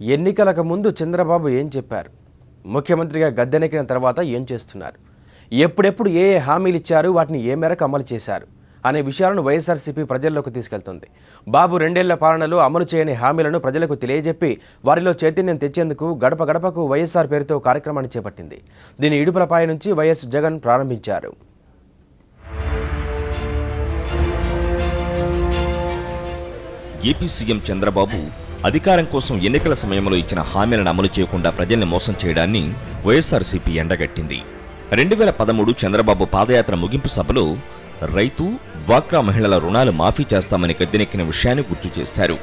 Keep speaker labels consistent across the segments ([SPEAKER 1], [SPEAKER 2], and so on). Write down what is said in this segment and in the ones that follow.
[SPEAKER 1] ఎన్నికలకు ముందు చంద్రబాబు ఏం చెప్పారు? ముఖ్యమంత్రిగా గద్దెనెక్కిన తర్వాత ఏం చేస్తున్నారు? ఎప్పుడెప్పుడు ఏ హామీలు ఇచ్చారు, వాటిని ఏ మేరకు అమలు చేశారు అనే విషయాలను వైఎస్ఆర్సీపీ ప్రజల్లోకి తీసుకెళ్తుంది. బాబు 2 ఏళ్ల పాలనలో అమలు చేయని హామీలను ప్రజలకు తెలియజెప్పి వారిలో చైతన్యం తెచ్చేందుకు గడప గడపకు వైఎస్ఆర్ పేరుతో కార్యక్రమాన్ని చేపట్టింది. దీని ఇడుపులపాయ నుంచి వైఎస్ జగన్ ప్రారంభించారు.
[SPEAKER 2] ఏపీ సీఎం చంద్రబాబు అధికారం కోసం ఎన్నికల సమయంలో ఇచ్చిన హామీలను అమలు చేయకుండా ప్రజల్ని మోసం చేయడాన్ని వైఎస్ఆర్సీపీ ఎండగట్టింది. 2013 చంద్రబాబు పాదయాత్ర ముగింపు సభలో రైతు, డ్వాక్రా మహిళల రుణాలు మాఫీ చేస్తామని గద్దెనెక్కిన విషయాన్ని గుర్తు చేశారు.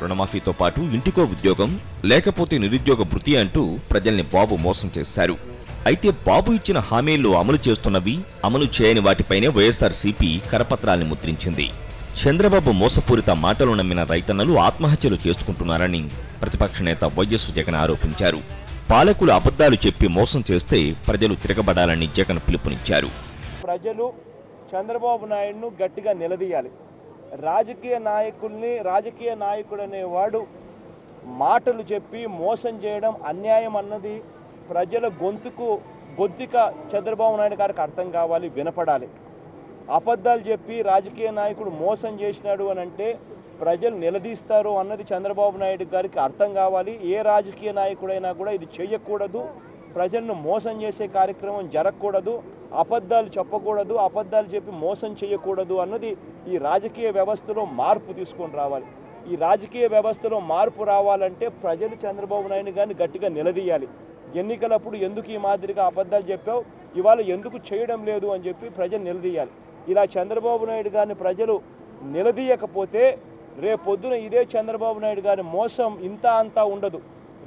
[SPEAKER 2] రుణమాఫీతో పాటు ఇంటికో ఉద్యోగం, లేకపోతే నిరుద్యోగ భృతి అంటూ ప్రజల్ని బాబు మోసం చేశారు. అయితే బాబు ఇచ్చిన హామీల్లో అమలు చేస్తున్నవి, అమలు చేయని వాటిపైనే వైఎస్ఆర్సీపీ కరపత్రాల్ని ముద్రించింది. చంద్రబాబు మోసపూరిత మాటలు నమ్మిన రైతన్నలు ఆత్మహత్యలు చేసుకుంటున్నారని ప్రతిపక్ష నేత వైఎస్ జగన్ ఆరోపించారు. పాలకులు అబద్ధాలు చెప్పి మోసం చేస్తే ప్రజలు తిరగబడాలని జగన్ పిలుపునిచ్చారు.
[SPEAKER 3] ప్రజలు చంద్రబాబు నాయుడును గట్టిగా నిలదీయాలి. రాజకీయ నాయకుడు అనేవాడు మాటలు చెప్పి మోసం చేయడం అన్యాయం అన్నది ప్రజల గొంతుక చంద్రబాబు నాయుడు గారికి అర్థం కావాలి, వినపడాలి. అబద్ధాలు చెప్పి రాజకీయ నాయకుడు మోసం చేసినాడు అని అంటే ప్రజలు నిలదీస్తారు అన్నది చంద్రబాబు నాయుడు గారికి అర్థం కావాలి. ఏ రాజకీయ నాయకుడైనా కూడా ఇది చేయకూడదు, ప్రజలను మోసం చేసే కార్యక్రమం జరగకూడదు, అబద్ధాలు చెప్పకూడదు, అబద్ధాలు చెప్పి మోసం చేయకూడదు అన్నది ఈ రాజకీయ వ్యవస్థలో మార్పు తీసుకొని రావాలి. ఈ రాజకీయ వ్యవస్థలో మార్పు రావాలంటే ప్రజలు చంద్రబాబు నాయుడు గారిని గట్టిగా నిలదీయాలి. ఎన్నికలప్పుడు ఎందుకు ఈ మాదిరిగా అబద్ధాలు చెప్పావు, ఇవాళ ఎందుకు చేయడం లేదు అని చెప్పి ప్రజలు నిలదీయాలి. ఇలా చంద్రబాబు నాయుడు గారిని ప్రజలు నిలదీయకపోతే రేపొద్దున ఇదే చంద్రబాబు నాయుడు గారి మోసం ఇంత అంతా ఉండదు.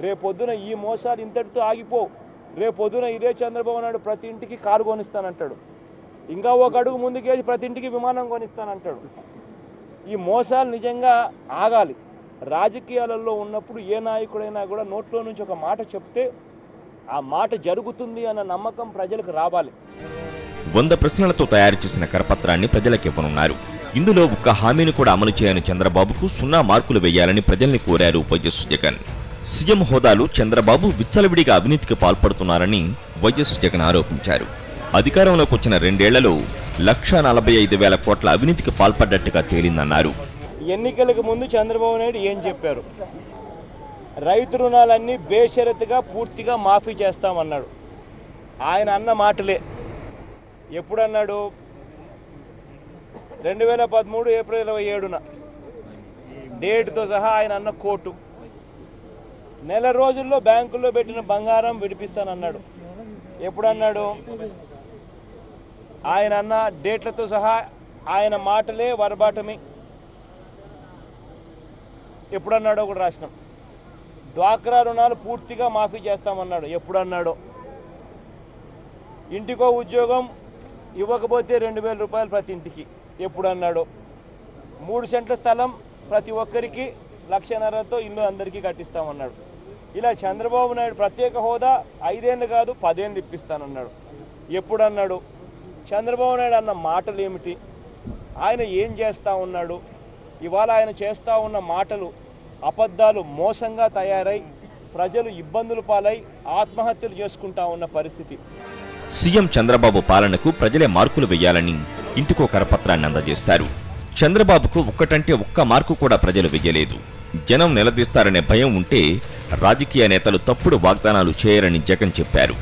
[SPEAKER 3] రేపొద్దున ఈ మోసాలు ఇంతటితో ఆగిపోవు. రేపొద్దున ఇదే చంద్రబాబు నాయుడు ప్రతి ఇంటికి కారు కొనిస్తానంటాడు, ఇంకా ఒక అడుగు ముందుకేసి ప్రతి ఇంటికి విమానం కొనిస్తానంటాడు. ఈ మోసాలు నిజంగా ఆగాలి. రాజకీయాలలో ఉన్నప్పుడు ఏ నాయకుడైనా కూడా నోట్లో నుంచి ఒక మాట చెప్తే ఆ మాట జరుగుతుంది అన్న నమ్మకం ప్రజలకు రావాలి.
[SPEAKER 2] 100 ప్రశ్నలతో తయారు చేసిన కరపత్రాన్ని ప్రజలకు ఇవ్వనున్నారు. ఇందులో ఒక్క హామీని కూడా అమలు చేయని చంద్రబాబుకు 0 మార్కులు వేయాలని ప్రజల్ని కోరారు వైఎస్ జగన్. సీఎం హోదాలో చంద్రబాబు విచ్చలవిడిగా అవినీతికి పాల్పడుతున్నారని వైఎస్ జగన్ ఆరోపించారు. అధికారంలోకి వచ్చిన 2 ఏళ్లలో 1,45,000 కోట్ల అవినీతికి పాల్పడ్డట్టుగా తేలిందన్నారు.
[SPEAKER 3] ఎన్నికలకు ముందు చంద్రబాబు నాయుడు ఏం చెప్పారు? రైతు రుణాలన్నీ బేషరతుగా పూర్తిగా మాఫీ చేస్తామన్నాడు. ఆయన అన్న మాటలే. ఎప్పుడన్నాడు? 2013 ఏప్రిల్ 27న డేట్తో సహా ఆయన అన్న కోర్టు నెల రోజుల్లో బ్యాంకుల్లో పెట్టిన బంగారం విడిపిస్తానన్నాడు. ఎప్పుడన్నాడు? ఆయన అన్న డేట్లతో సహా ఆయన మాటలే వరబాటమి. ఎప్పుడన్నాడో కూడా రాసినాం. డ్వాక్రా రుణాలు పూర్తిగా మాఫీ చేస్తామన్నాడు. ఎప్పుడన్నాడో. ఇంటికో ఉద్యోగం ఇవ్వకపోతే 2,000 రూపాయలు ప్రతి ఇంటికి. ఎప్పుడన్నాడో. 3 సెంట్ల స్థలం ప్రతి ఒక్కరికి 1,50,000తో ఇల్లు అందరికీ కట్టిస్తామన్నాడు. ఇలా చంద్రబాబు నాయుడు ప్రత్యేక హోదా 5 ఏళ్ళు కాదు 10 ఏళ్ళు ఇప్పిస్తానన్నాడు. ఎప్పుడన్నాడు? చంద్రబాబు నాయుడు అన్న మాటలు ఏమిటి? ఆయన ఏం చేస్తూ ఉన్నాడు? ఇవాళ ఆయన చేస్తూ ఉన్న మాటలు అబద్ధాలు మోసంగా తయారై ప్రజలు ఇబ్బందులు పాలై ఆత్మహత్యలు చేసుకుంటా ఉన్న పరిస్థితి.
[SPEAKER 2] సీఎం చంద్రబాబు పాలనకు ప్రజలే మార్కులు వేయాలని ఇంటికో కరపత్రాన్ని అందజేశారు. చంద్రబాబుకు ఒక్కటంటే ఒక్క మార్కు కూడా ప్రజలు వెయ్యలేదు. జనం నిలదీస్తారనే భయం ఉంటే రాజకీయ నేతలు తప్పుడు వాగ్దానాలు చేయరని జగన్ చెప్పారు.